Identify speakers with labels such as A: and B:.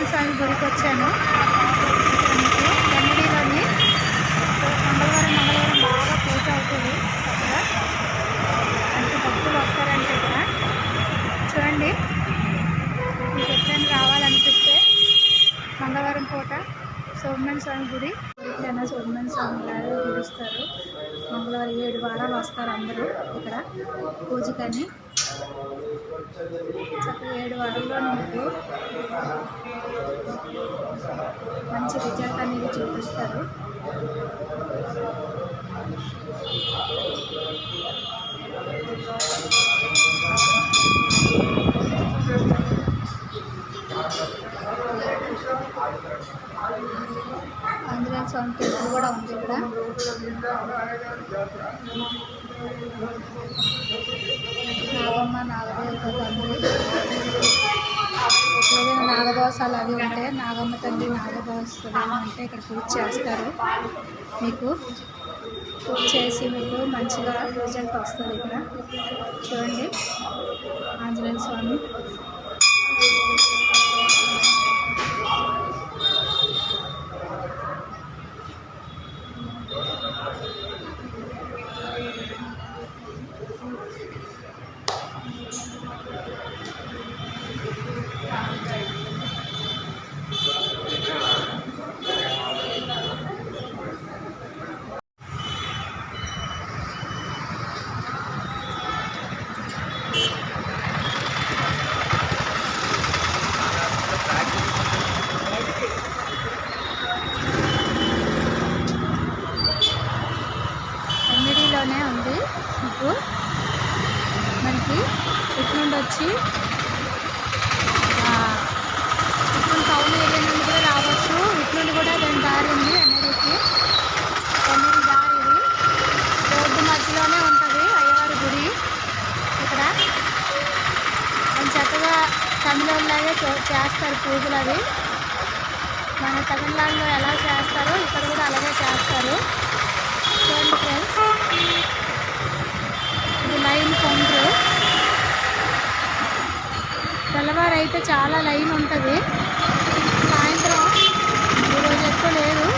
A: ఆంజనేయ స్వామి గుడికి వచ్చాను. ఎన్నిడిలోని మంగళవారం బాగా పూజ అవుతుంది. అక్కడ అంటే భక్తులు వస్తారంటే ఇక్కడ చూడండి. మీకు ఎప్పుడైనా రావాలనిపిస్తే మంగళవారం పూట సుబ్రహ్మణ్య స్వామి గుడి ఎప్పుడైనా సుబ్రహ్మణ్య స్వామి లాగా పిలుస్తారు. మంగళవారం 7 వారాలు వస్తారు అందరూ ఇక్కడ పూజకని. చక్కగా 7 వారాల్లో మీకు మంచి రిజల్ట్ అనేది చూపిస్తారు. ఆంజనేయ స్వామి టెంపుల్ కూడా ఉంది ఇక్కడ. నాగమ్మ నాగదేవత తల్లి ఏదైనా నాగదోషాలు అవి ఉంటే నాగమ్మ తల్లి నాగదోషాలు అంటే ఇక్కడ పూజ చేస్తారు. మీకు పూజ చేసి మీకు మంచిగా రిజల్ట్ వస్తుంది. ఇక్కడ చూడండి ఆంజనేయ స్వామి. ఎన్నిడిలోనే ఉంది. మీకు మనకి ఇటు నుండి వచ్చి ఇటు టౌన్ ఏరియా నుండి కూడా రావచ్చు. ఇటు నుండి కూడా 2 దారి ఉంది ఎన్నిడికి. ఎన్నిడి దారి ఇది రోడ్డు మధ్యలోనే ఉంటుంది అయ్యవారి గుడి. ఇక్కడ అని చక్కగా తమిళనాడులాగే చేస్తారు పూజలు. అవి మన తమిళనాడులో ఎలా చేస్తారో ఇక్కడ కూడా అలాగే చేస్తారు. చూడండి ఫ్రెండ్స్, ఇది లైన్ కౌంటర్. తెల్లవారు అయితే చాలా లైన్ ఉంటుంది. సాయంత్రం ఈరోజు ఎక్కువ లేదు.